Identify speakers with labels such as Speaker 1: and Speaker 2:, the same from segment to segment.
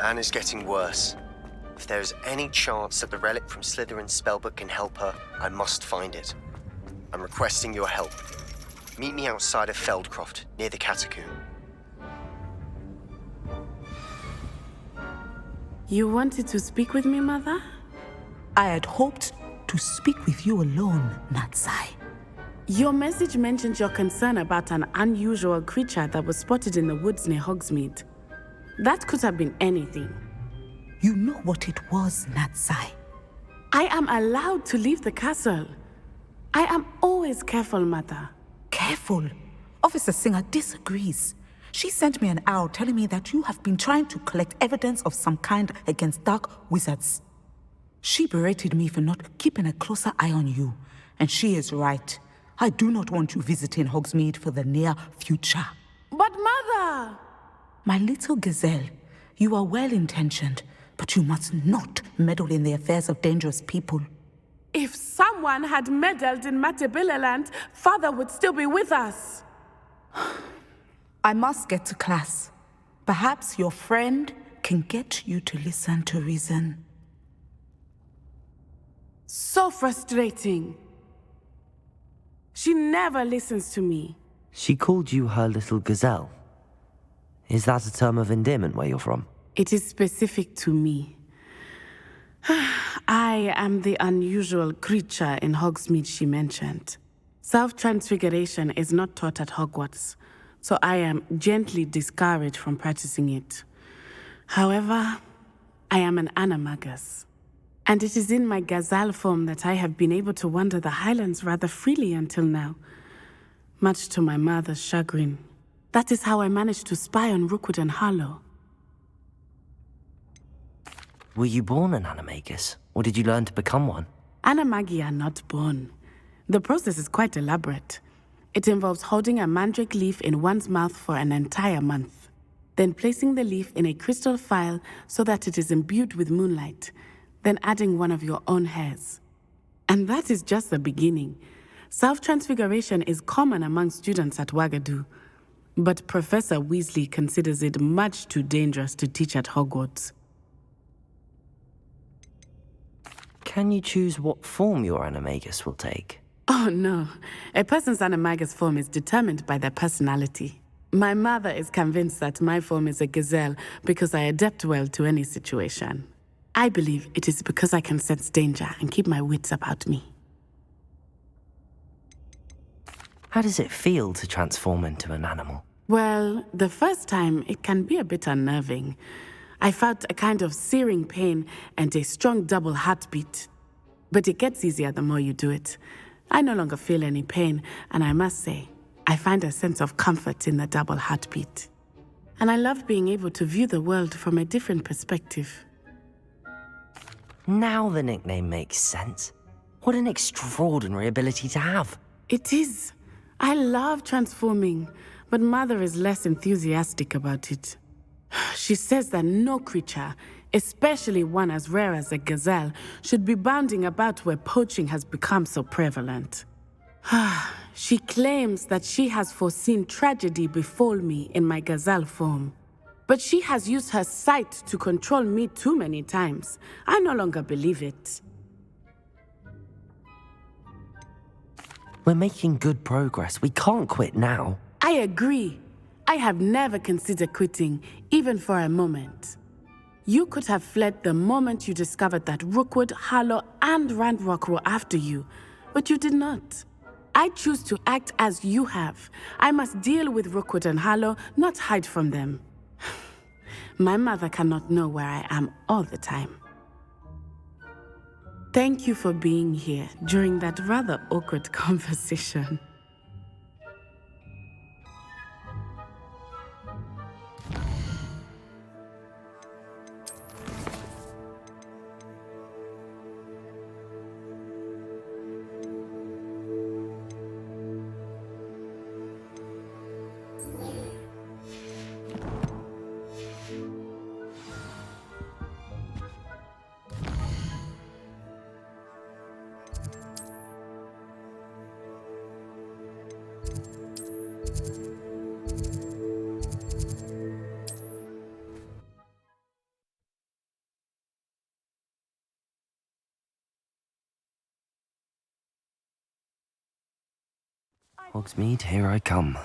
Speaker 1: Anna's getting worse. If there is any chance that the relic from Slytherin's spellbook can help her, I must find it. I'm requesting your help. Meet me outside of Feldcroft, near the Catacomb.
Speaker 2: You wanted to speak with me, Mother?
Speaker 3: I had hoped to speak with you alone, Natsai.
Speaker 2: Your message mentioned your concern about an unusual creature that was spotted in the woods near Hogsmeade. That could have been anything.
Speaker 3: You know what it was, Natsai.
Speaker 2: I am allowed to leave the castle. I am always careful, Mother.
Speaker 3: Careful. Officer Singer disagrees. She sent me an owl telling me that you have been trying to collect evidence of some kind against dark wizards. She berated me for not keeping a closer eye on you, and she is right. I do not want you visiting Hogsmeade for the near future.
Speaker 2: But Mother!
Speaker 3: My little gazelle, you are well-intentioned, but you must not meddle in the affairs of dangerous people.
Speaker 2: If someone had meddled in Matabeleland, Father would still be with us.
Speaker 3: I must get to class. Perhaps your friend can get you to listen to reason.
Speaker 2: So frustrating. She never listens to me.
Speaker 4: She called you her little gazelle. Is that a term of endearment where you're from?
Speaker 2: It is specific to me. I am the unusual creature in Hogsmeade she mentioned. Self-transfiguration is not taught at Hogwarts, so I am gently discouraged from practicing it. However, I am an animagus, and it is in my gazelle form that I have been able to wander the Highlands rather freely until now, much to my mother's chagrin. That is how I managed to spy on Rookwood and Harlow.
Speaker 4: Were you born an animagus, or did you learn to become one?
Speaker 2: Animagi are not born. The process is quite elaborate. It involves holding a mandrake leaf in one's mouth for an entire month, then placing the leaf in a crystal phial so that it is imbued with moonlight, then adding one of your own hairs. And that is just the beginning. Self-transfiguration is common among students at Wagadu, but Professor Weasley considers it much too dangerous to teach at Hogwarts.
Speaker 4: Can you choose what form your animagus will take?
Speaker 2: Oh no, a person's animagus form is determined by their personality. My mother is convinced that my form is a gazelle because I adapt well to any situation. I believe it is because I can sense danger and keep my wits about me.
Speaker 4: How does it feel to transform into an animal?
Speaker 2: Well, the first time it can be a bit unnerving. I felt a kind of searing pain and a strong double heartbeat. But it gets easier the more you do it. I no longer feel any pain, and I must say, I find a sense of comfort in the double heartbeat. And I love being able to view the world from a different perspective.
Speaker 4: Now the nickname makes sense. What an extraordinary ability to have.
Speaker 2: It is. I love transforming, but Mother is less enthusiastic about it. She says that no creature, especially one as rare as a gazelle, should be bounding about where poaching has become so prevalent. She claims that she has foreseen tragedy befall me in my gazelle form. But she has used her sight to control me too many times. I no longer believe it.
Speaker 4: We're making good progress. We can't quit now.
Speaker 2: I agree. I have never considered quitting, even for a moment. You could have fled the moment you discovered that Rookwood, Harlow, and Ranrock were after you, but you did not. I choose to act as you have. I must deal with Rookwood and Harlow, not hide from them. My mother cannot know where I am all the time. Thank you for being here during that rather awkward conversation.
Speaker 4: Hogsmeade, here I come.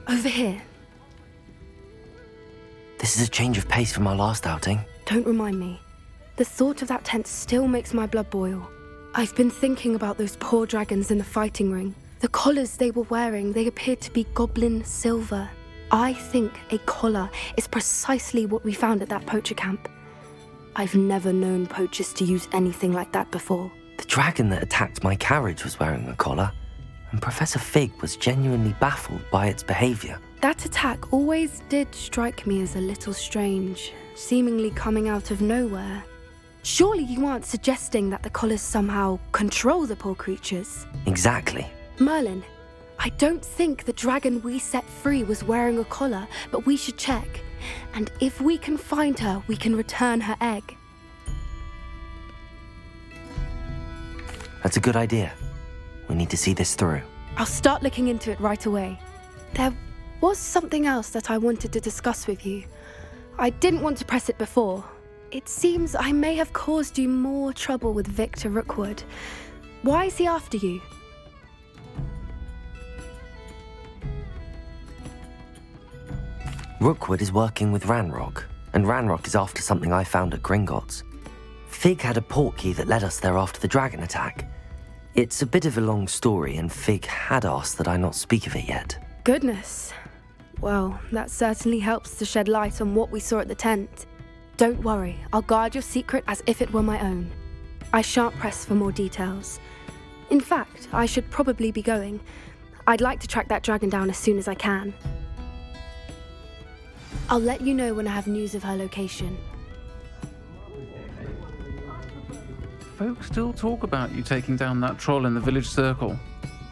Speaker 5: Over here.
Speaker 4: This is a change of pace from our last outing.
Speaker 5: Don't remind me. The thought of that tent still makes my blood boil. I've been thinking about those poor dragons in the fighting ring. The collars they were wearing, they appeared to be goblin silver. I think a collar is precisely what we found at that poacher camp. I've never known poachers to use anything like that before.
Speaker 4: The dragon that attacked my carriage was wearing a collar, and Professor Fig was genuinely baffled by its behavior.
Speaker 5: That attack always did strike me as a little strange, seemingly coming out of nowhere. Surely you aren't suggesting that the collars somehow control the poor creatures?
Speaker 4: Exactly.
Speaker 5: Merlin, I don't think the dragon we set free was wearing a collar, but we should check. And if we can find her, we can return her egg.
Speaker 4: That's a good idea. We need to see this through.
Speaker 5: I'll start looking into it right away. There was something else that I wanted to discuss with you. I didn't want to press it before. It seems I may have caused you more trouble with Victor Rookwood. Why is he after you?
Speaker 4: Rookwood is working with Ranrock, and Ranrock is after something I found at Gringotts. Fig had a portkey that led us there after the dragon attack. It's a bit of a long story, and Fig had asked that I not speak of it yet.
Speaker 5: Goodness. Well, that certainly helps to shed light on what we saw at the tent. Don't worry, I'll guard your secret as if it were my own. I shan't press for more details. In fact, I should probably be going. I'd like to track that dragon down as soon as I can. I'll let you know when I have news of her location.
Speaker 6: Folk still talk about you taking down that troll in the village circle.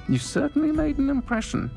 Speaker 6: You certainly made an impression.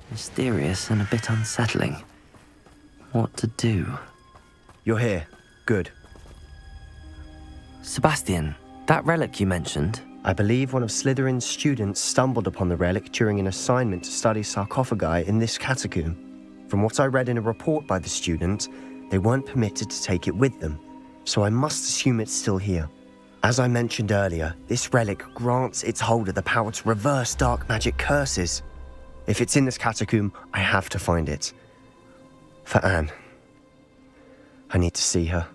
Speaker 4: Mysterious and a bit unsettling. What to do?
Speaker 1: You're here. Good.
Speaker 4: Sebastian, that relic you mentioned,
Speaker 1: I believe one of Slytherin's students stumbled upon the relic during an assignment to study sarcophagi in this catacomb. From what I read in a report by the student, they weren't permitted to take it with them, so I must assume it's still here. As I mentioned earlier, this relic grants its holder the power to reverse dark magic curses. If it's in this catacomb, I have to find it. For Anne. I need to see her.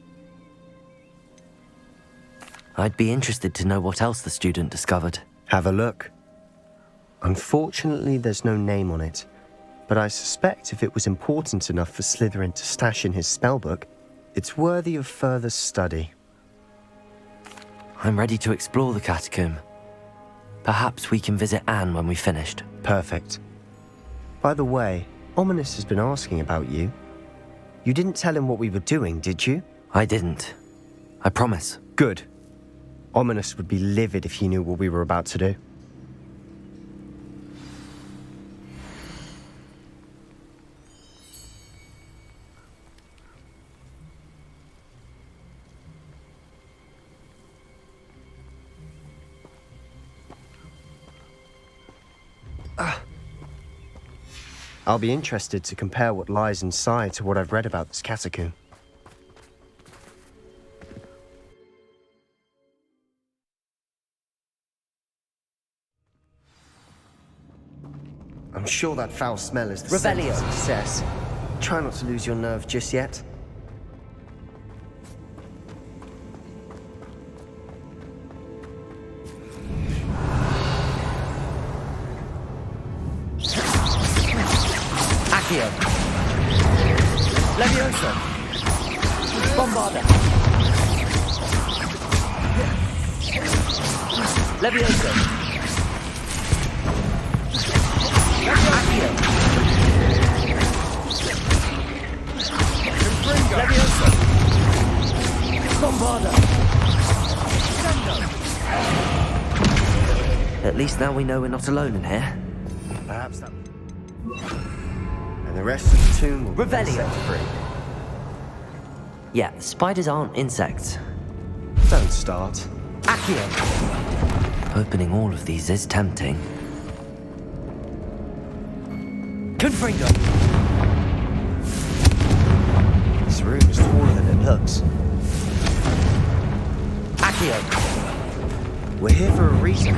Speaker 4: I'd be interested to know what else the student discovered.
Speaker 1: Have a look. Unfortunately, there's no name on it, but I suspect if it was important enough for Slytherin to stash in his spellbook, it's worthy of further study.
Speaker 4: I'm ready to explore the catacomb. Perhaps we can visit Anne when we've finished.
Speaker 1: Perfect. By the way, Ominous has been asking about you. You didn't tell him what we were doing, did you?
Speaker 4: I didn't. I promise.
Speaker 1: Good. Ominous would be livid if he knew what we were about to do. I'll be interested to compare what lies inside to what I've read about this catacomb. I'm sure that foul smell is the scent of success. Try not to lose your nerve just yet.
Speaker 4: Accio. Levioso. Bombarda. Levioso. Accio. Levioso. Bombarda. At least now we know we're not alone in here.
Speaker 1: Perhaps that... And the rest of the tomb will be
Speaker 4: Revelio.
Speaker 1: set free.
Speaker 4: Yeah, spiders aren't insects.
Speaker 1: Don't start.
Speaker 4: Accio. Opening all of these is tempting. Confringo.
Speaker 1: This room is taller than it looks.
Speaker 4: Accio.
Speaker 1: We're here for a reason.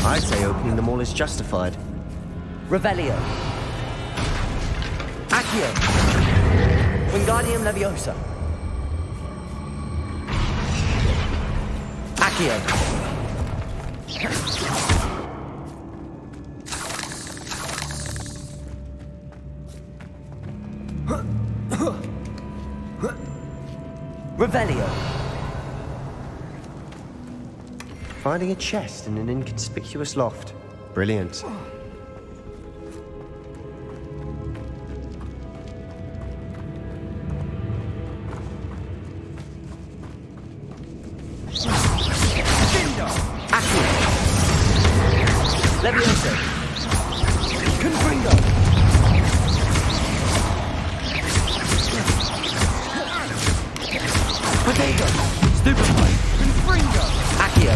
Speaker 1: I'd say opening them all is justified.
Speaker 4: Revelio. Accio. Wingardium Leviosa. Accio. Revelio.
Speaker 1: Finding a chest in an inconspicuous loft. Brilliant.
Speaker 4: Accio. Levioso. Confringo. Potato. Stupefy. Confringo. Accio.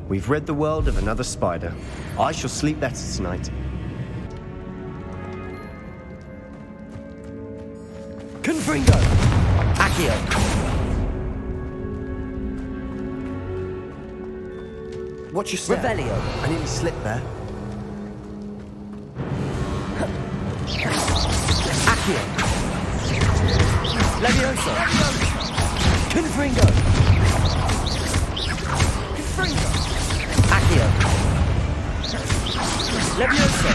Speaker 1: We've rid the world of another spider. I shall sleep better tonight.
Speaker 4: Confringo. Accio.
Speaker 1: Watch your step.
Speaker 4: Revelio.
Speaker 1: I nearly slipped there.
Speaker 4: Accio. Levioso. Confringo. Confringo. Accio. Levioso.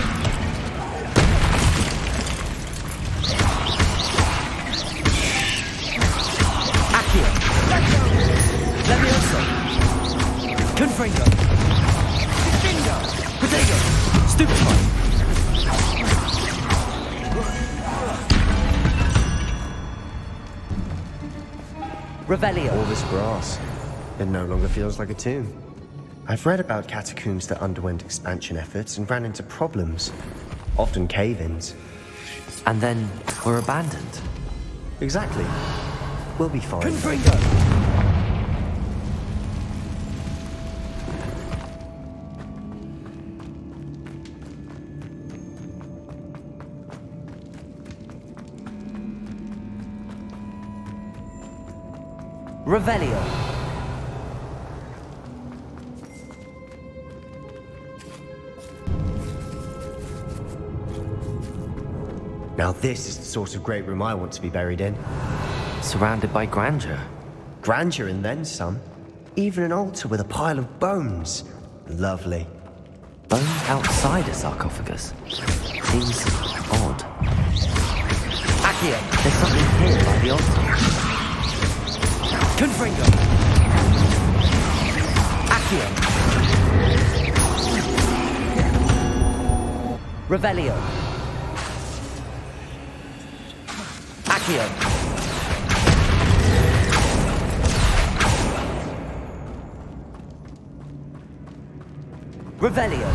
Speaker 4: Accio. Levioso. Confringo. Confringo. Potato. Stupefy. Revelio.
Speaker 1: All this brass. It no longer feels like a tomb. I've read about catacombs that underwent expansion efforts and ran into problems. Often cave-ins.
Speaker 4: And then were abandoned.
Speaker 1: Exactly. We'll be fine.
Speaker 4: Confringo. Revelio.
Speaker 1: Now this is the sort of great room I want to be buried in.
Speaker 4: Surrounded by grandeur.
Speaker 1: Grandeur and then some. Even an altar with a pile of bones. Lovely.
Speaker 4: Bones outside a sarcophagus. Seems odd. Accio. There's something here by the altar. Confringo. Accio. Revelio. Accio. Revelio.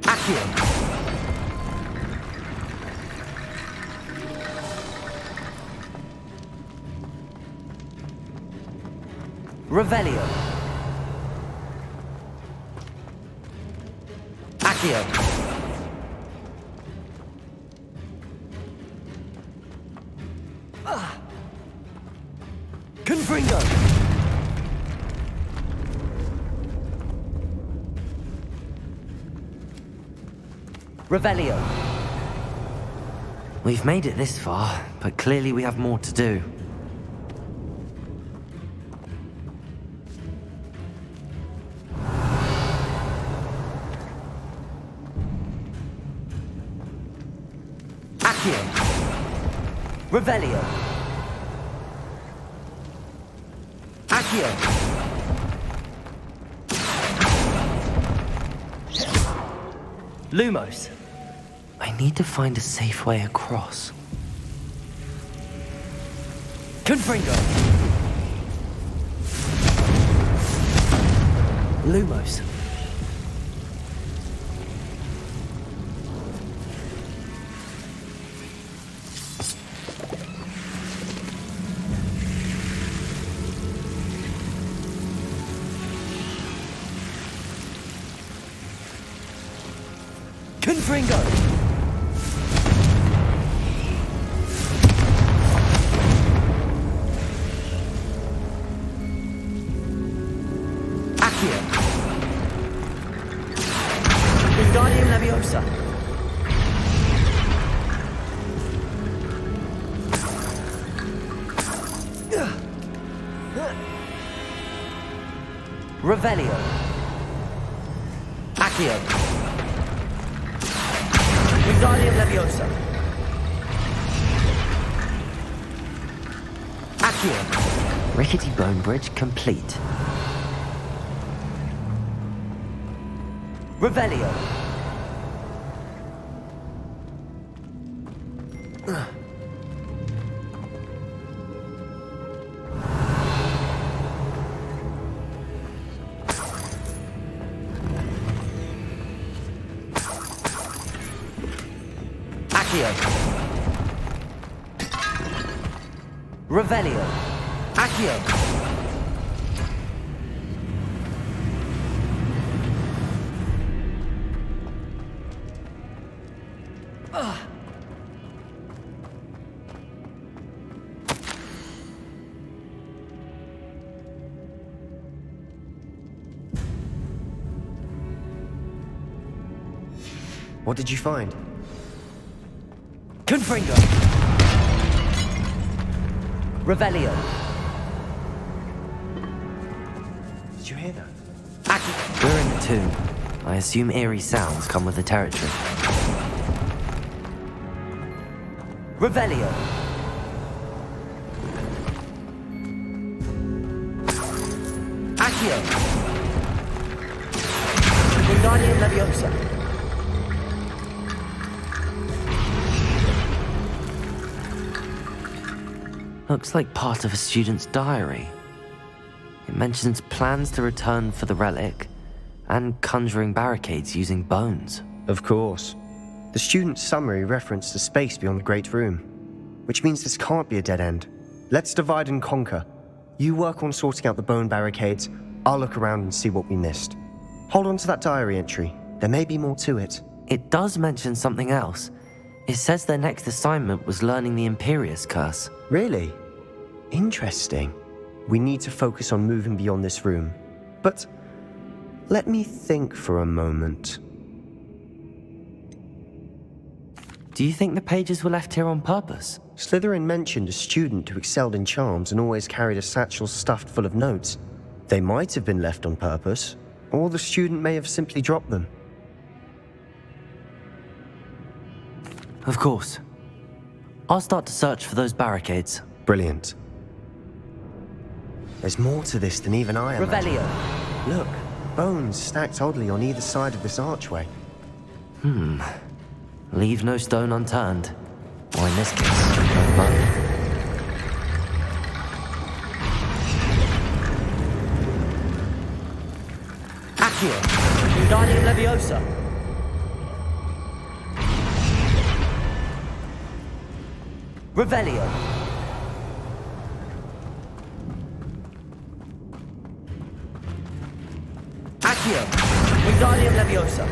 Speaker 4: Accio. Revelio. Accio. Confringo. Revelio. We've made it this far, but clearly we have more to do. Accio! Revelio! Accio! Lumos! I need to find a safe way across. Confringo! Lumos. Confringo! Accio! Wingardium Leviosa! Revelio! Accio! Wingardium Leviosa! Accio! Rickety Bone Bridge complete. Revelio! Accio! Revelio! Accio!
Speaker 1: What did you find?
Speaker 4: Confringo! Revelio!
Speaker 1: Did you hear that?
Speaker 4: Accio! We're in the tomb. I assume eerie sounds come with the territory. Revelio! Accio! Wingardium Leviosa! Looks like part of a student's diary. It mentions plans to return for the relic and conjuring barricades using bones.
Speaker 1: Of course. The student's summary referenced a space beyond the Great Room, which means this can't be a dead end. Let's divide and conquer. You work on sorting out the bone barricades, I'll look around and see what we missed. Hold on to that diary entry. There may be more to it.
Speaker 4: It does mention something else. It says their next assignment was learning the Imperius Curse.
Speaker 1: Really? Interesting. We need to focus on moving beyond this room. But let me think for a moment.
Speaker 4: Do you think the pages were left here on purpose?
Speaker 1: Slytherin mentioned a student who excelled in charms and always carried a satchel stuffed full of notes. They might have been left on purpose, or the student may have simply dropped them.
Speaker 4: Of course. I'll start to search for those barricades.
Speaker 1: Brilliant. There's more to this than even I imagined.
Speaker 4: Revelio!
Speaker 1: Look, bones stacked oddly on either side of this archway.
Speaker 4: Leave no stone unturned. Or in this case, no bone. Accio! Wingardium Leviosa! Revelio! Accio! Wingardium Leviosa!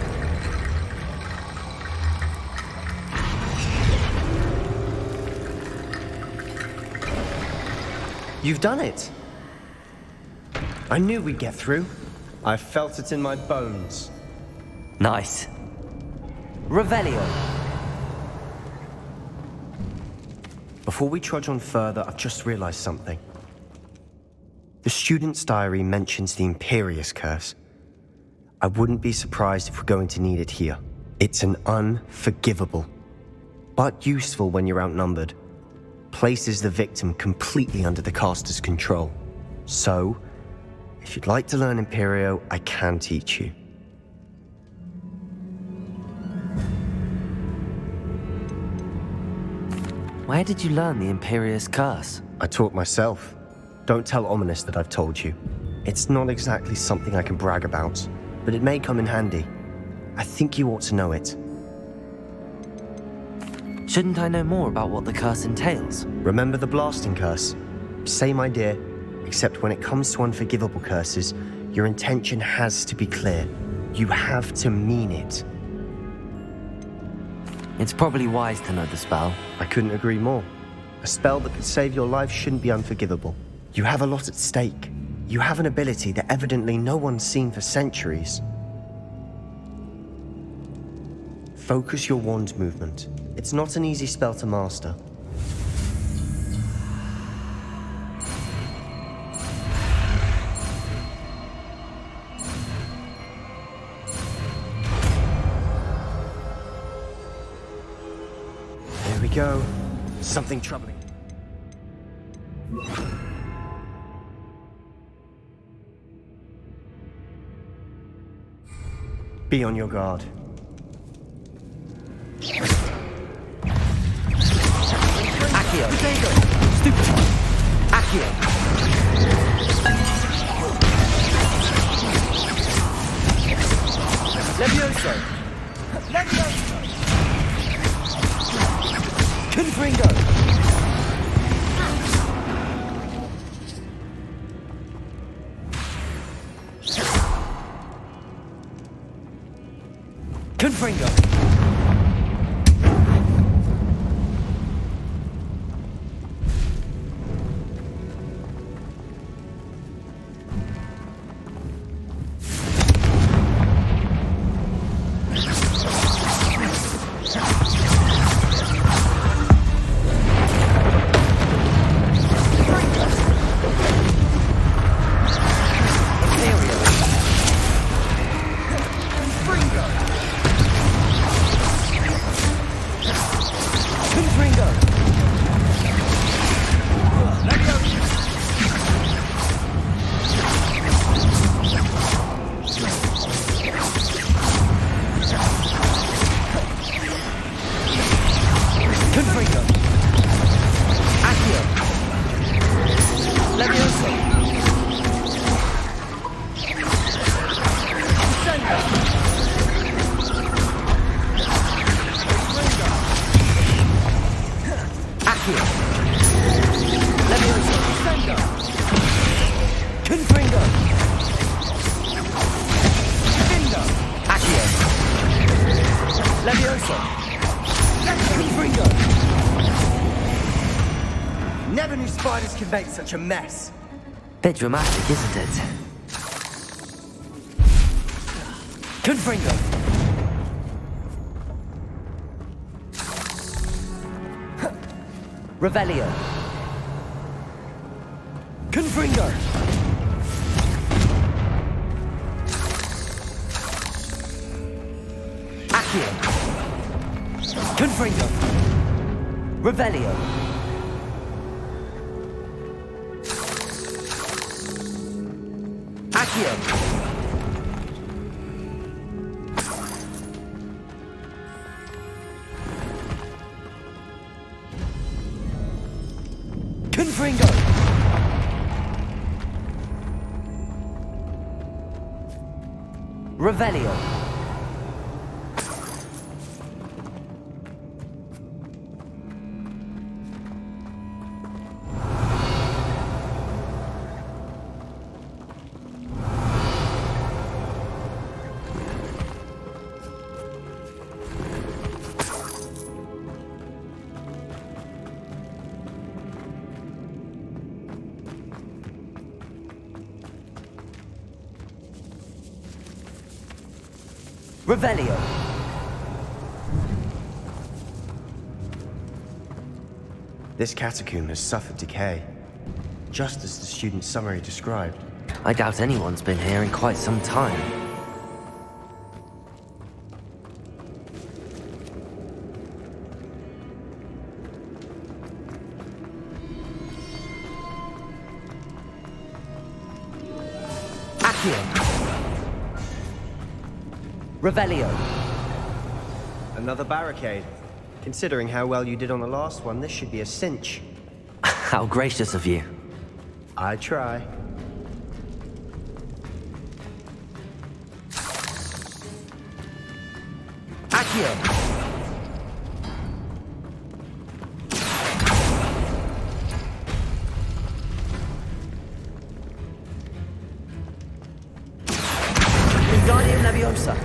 Speaker 1: You've done it! I knew we'd get through. I felt it in my bones.
Speaker 4: Nice. Revelio!
Speaker 1: Before we trudge on further, I've just realized something. The student's diary mentions the Imperious Curse. I wouldn't be surprised if we're going to need it here. It's an unforgivable, but useful when you're outnumbered. Places the victim completely under the caster's control. So, if you'd like to learn Imperio, I can teach you.
Speaker 4: Where did you learn the Imperious Curse?
Speaker 1: I taught myself. Don't tell Ominous that I've told you. It's not exactly something I can brag about, but it may come in handy. I think you ought to know it.
Speaker 4: Shouldn't I know more about what the curse entails?
Speaker 1: Remember the blasting curse? Same idea, except when it comes to unforgivable curses, your intention has to be clear. You have to mean it.
Speaker 4: It's probably wise to know the spell.
Speaker 1: I couldn't agree more. A spell that could save your life shouldn't be unforgivable. You have a lot at stake. You have an ability that evidently no one's seen for centuries. Focus your wand movement. It's not an easy spell to master. There we go. Something troubling. Be on your guard.
Speaker 4: Accio! Stupefy! Accio! Levioso! Levioso! Confringo! Confringo!
Speaker 1: Never knew spiders could make such a mess.
Speaker 4: Bit dramatic, isn't it? Confringo! Revelio! Confringo! Accio! Confringo! Revelio! Accio! Confringo! Revelio! Revelio!
Speaker 1: This catacomb has suffered decay, just as the student's summary described.
Speaker 4: I doubt anyone's been here in quite some time. Revelio.
Speaker 1: Another barricade. Considering how well you did on the last one, this should be a cinch.
Speaker 4: How gracious of you.
Speaker 1: I try.
Speaker 4: Accio. Wingardium Leviosa.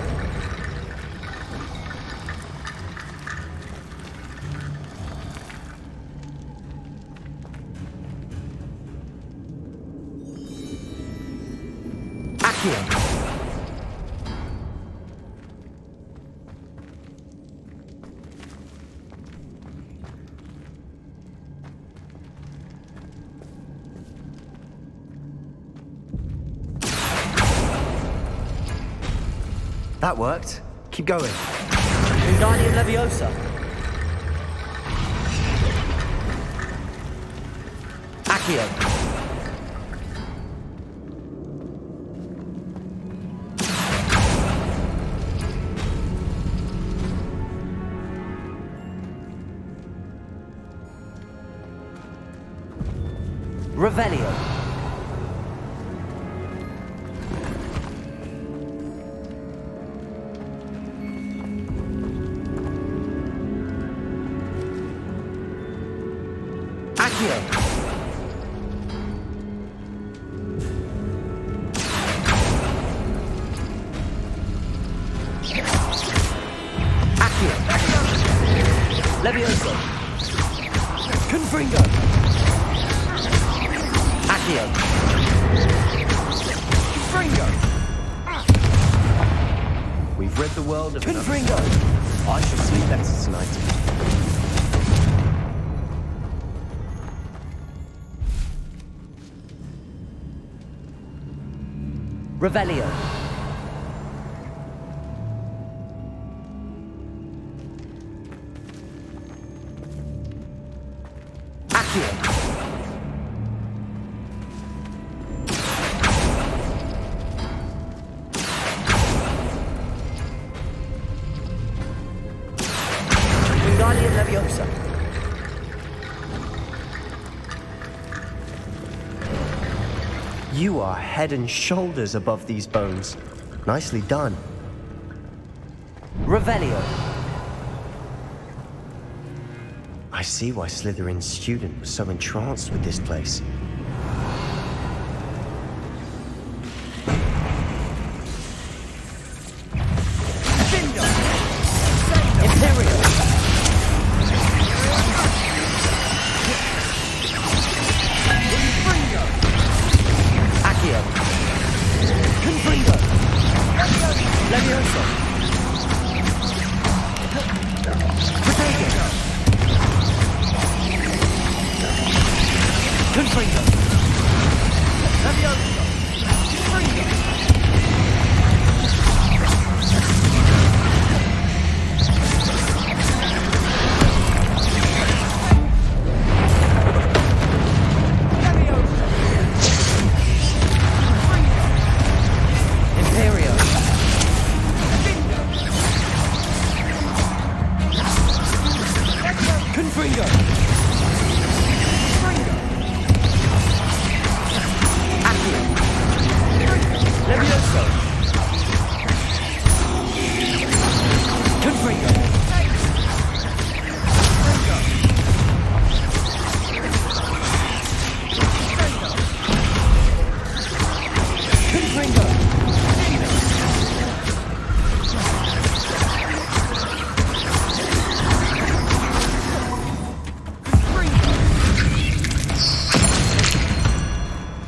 Speaker 1: That worked. Keep going.
Speaker 4: Wingardium Leviosa. Accio. Revelio. Levioso. Confringo. Accio. Confringo.
Speaker 1: We've rid the world of
Speaker 4: Confringo.
Speaker 1: I shall sleep better tonight.
Speaker 4: Revelio. Accio. Wingardium Leviosa.
Speaker 1: You are head and shoulders above these bones. Nicely done.
Speaker 4: Revelio.
Speaker 1: I see why Slytherin's student was so entranced with this place.
Speaker 4: Imperial. Accio. Confringo. Levioso. Protego. Confringo. Levioso. Confringo. Imperial. Confringo. Accio. Levioso. Confringo. Confringo.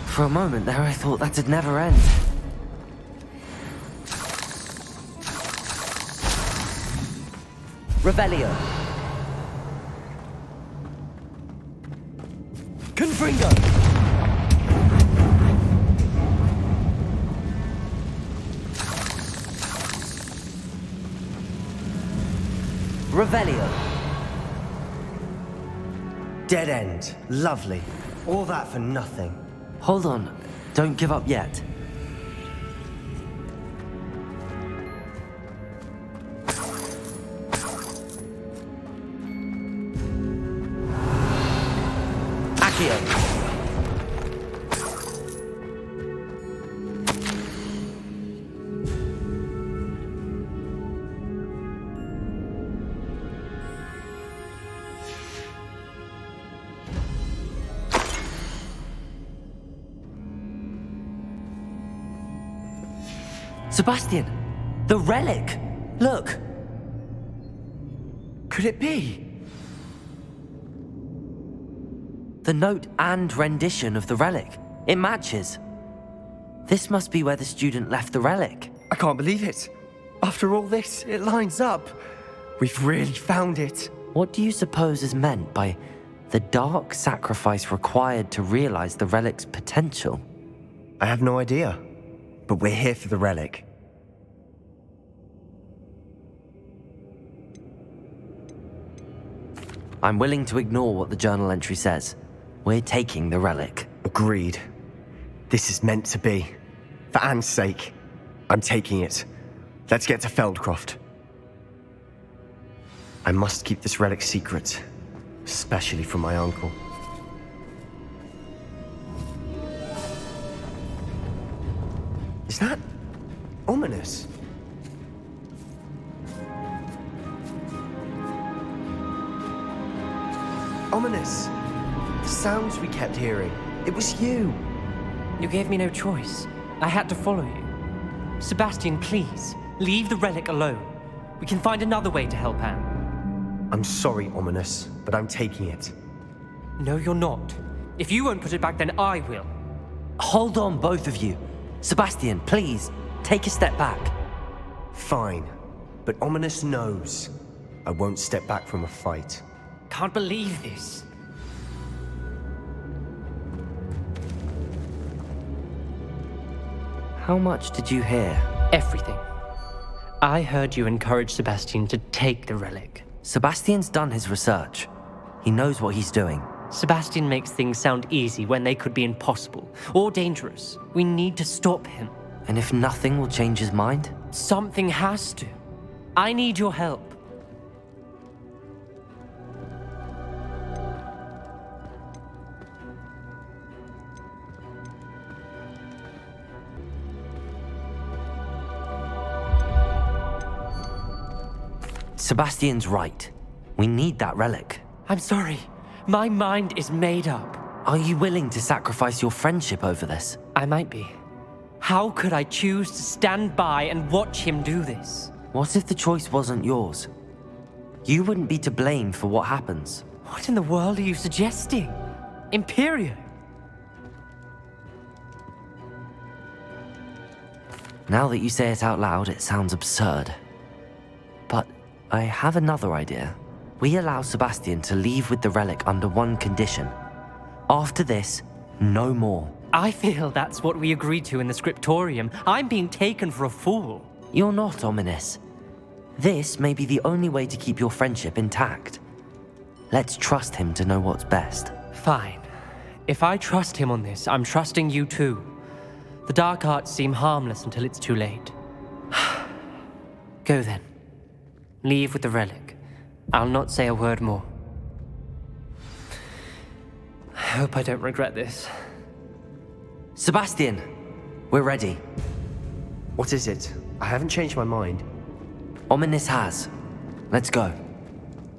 Speaker 4: For a moment there, I thought that'd never end. Revelio. Confringo! Revelio.
Speaker 1: Dead end. Lovely. All that for nothing.
Speaker 4: Hold on. Don't give up yet. Accio. Sebastian! The relic! Look! Could it be? The note and rendition of the relic. It matches. This must be where the student left the relic.
Speaker 1: I can't believe it. After all this, it lines up. We've really found it.
Speaker 4: What do you suppose is meant by the dark sacrifice required to realize the relic's potential?
Speaker 1: I have no idea. But we're here for the relic.
Speaker 4: I'm willing to ignore what the journal entry says. We're taking the relic.
Speaker 1: Agreed. This is meant to be. For Anne's sake, I'm taking it. Let's get to Feldcroft. I must keep this relic secret, especially from my uncle. Is that ominous? Ominous. The sounds we kept hearing. It was you.
Speaker 7: You gave me no choice. I had to follow you. Sebastian, please, leave the relic alone. We can find another way to help Anne.
Speaker 1: I'm sorry, Ominous, but I'm taking it.
Speaker 7: No, you're not. If you won't put it back, then I will.
Speaker 4: Hold on, both of you. Sebastian, please, take a step back.
Speaker 1: Fine, but Ominous knows I won't step back from a fight.
Speaker 7: Can't believe this.
Speaker 4: How much did you hear?
Speaker 7: Everything. I heard you encourage Sebastian to take the relic.
Speaker 4: Sebastian's done his research. He knows what he's doing.
Speaker 7: Sebastian makes things sound easy when they could be impossible or dangerous. We need to stop him.
Speaker 4: And if nothing will change his mind?
Speaker 7: Something has to. I need your help.
Speaker 4: Sebastian's right. We need that relic.
Speaker 7: I'm sorry. My mind is made up.
Speaker 4: Are you willing to sacrifice your friendship over this?
Speaker 7: I might be. How could I choose to stand by and watch him do this?
Speaker 4: What if the choice wasn't yours? You wouldn't be to blame for what happens.
Speaker 7: What in the world are you suggesting? Imperio?
Speaker 4: Now that you say it out loud, it sounds absurd. But I have another idea. We allow Sebastian to leave with the relic under one condition. After this, no more.
Speaker 7: I feel that's what we agreed to in the scriptorium. I'm being taken for a fool.
Speaker 4: You're not, Ominous. This may be the only way to keep your friendship intact. Let's trust him to know what's best.
Speaker 7: Fine. If I trust him on this, I'm trusting you too. The dark arts seem harmless until it's too late. Go then. Leave with the relic. I'll not say a word more. I hope I don't regret this.
Speaker 4: Sebastian, we're ready.
Speaker 1: What is it? I haven't changed my mind.
Speaker 4: Ominous has. Let's go.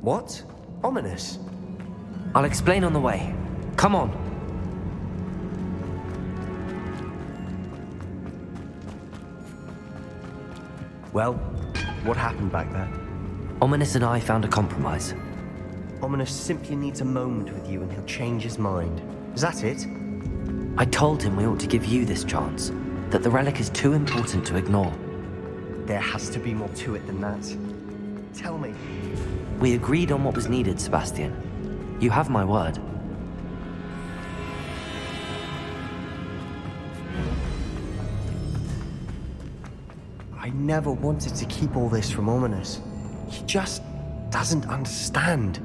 Speaker 1: What? Ominous?
Speaker 4: I'll explain on the way. Come on.
Speaker 1: Well, what happened back there?
Speaker 4: Ominous and I found a compromise.
Speaker 1: Ominous simply needs a moment with you and he'll change his mind. Is that it?
Speaker 4: I told him we ought to give you this chance, that the relic is too important to ignore.
Speaker 1: There has to be more to it than that. Tell me.
Speaker 4: We agreed on what was needed, Sebastian. You have my word.
Speaker 1: I never wanted to keep all this from Ominous. He just doesn't understand.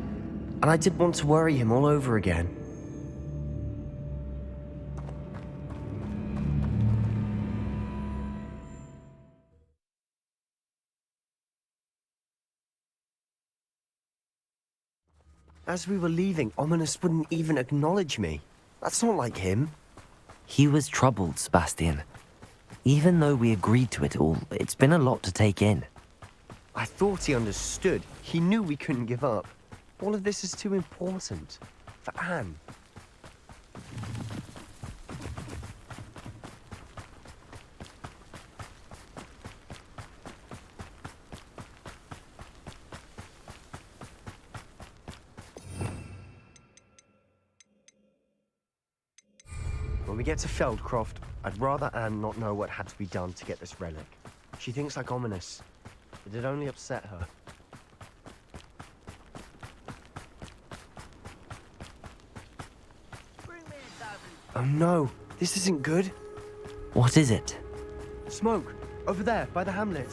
Speaker 1: And I didn't want to worry him all over again. As we were leaving, Ominous wouldn't even acknowledge me. That's not like him.
Speaker 4: He was troubled, Sebastian. Even though we agreed to it all, it's been a lot to take in.
Speaker 1: I thought he understood. He knew we couldn't give up. All of this is too important. For Anne. When we get to Feldcroft, I'd rather Anne not know what had to be done to get this relic. She thinks like Ominous, but it only upset her. Oh no, this isn't good.
Speaker 4: What is it?
Speaker 1: Smoke, over there, by the hamlet.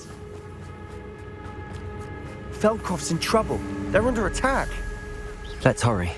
Speaker 1: Feldcroft's in trouble. They're under attack.
Speaker 4: Let's hurry.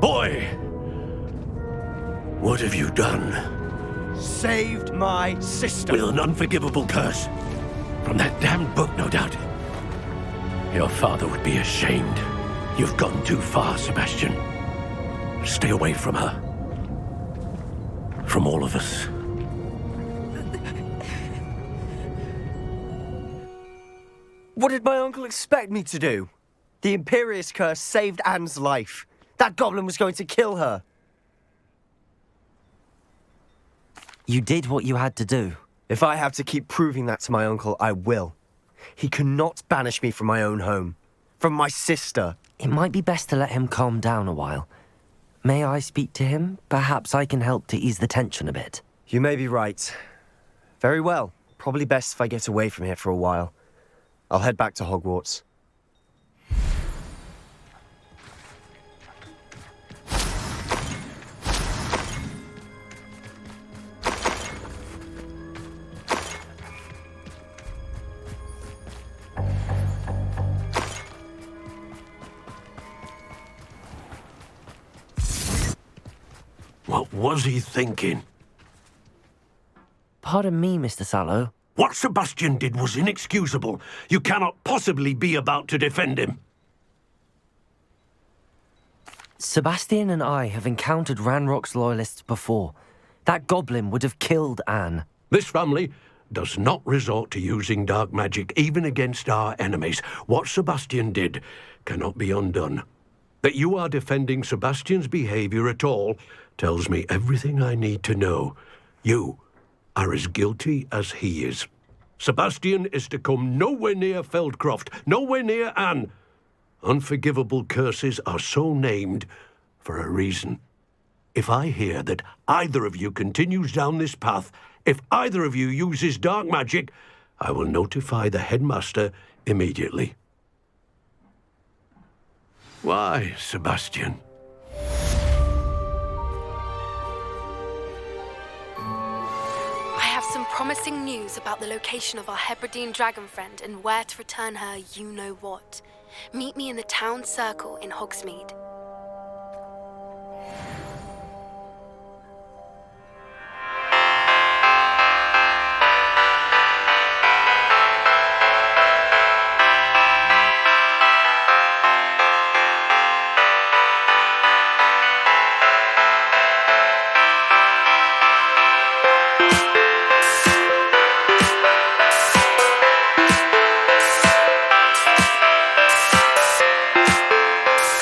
Speaker 8: Boy! What have you done?
Speaker 1: Saved my sister.
Speaker 8: With an unforgivable curse. From that damned book, no doubt. Your father would be ashamed. You've gone too far, Sebastian. Stay away from her. From all of us.
Speaker 1: What did my uncle expect me to do? The Imperious curse saved Anne's life. That goblin was going to kill her.
Speaker 4: You did what you had to do.
Speaker 1: If I have to keep proving that to my uncle, I will. He cannot banish me from my own home. From my sister.
Speaker 4: It might be best to let him calm down a while. May I speak to him? Perhaps I can help to ease the tension a bit.
Speaker 1: You may be right. Very well. Probably best if I get away from here for a while. I'll head back to Hogwarts.
Speaker 8: was he thinking?
Speaker 4: Pardon me, Mr. Sallow.
Speaker 8: What Sebastian did was inexcusable. You cannot possibly be about to defend him.
Speaker 4: Sebastian and I have encountered Ranrock's loyalists before. That goblin would have killed Anne.
Speaker 8: This family does not resort to using dark magic even against our enemies. What Sebastian did cannot be undone. That you are defending Sebastian's behavior at all tells me everything I need to know. You are as guilty as he is. Sebastian is to come nowhere near Feldcroft, nowhere near Anne. Unforgivable curses are so named for a reason. If I hear that either of you continues down this path, if either of you uses dark magic, I will notify the headmaster immediately. Why, Sebastian?
Speaker 5: I have some promising news about the location of our Hebridean dragon friend and where to return her you-know-what. Meet me in the town circle in Hogsmeade.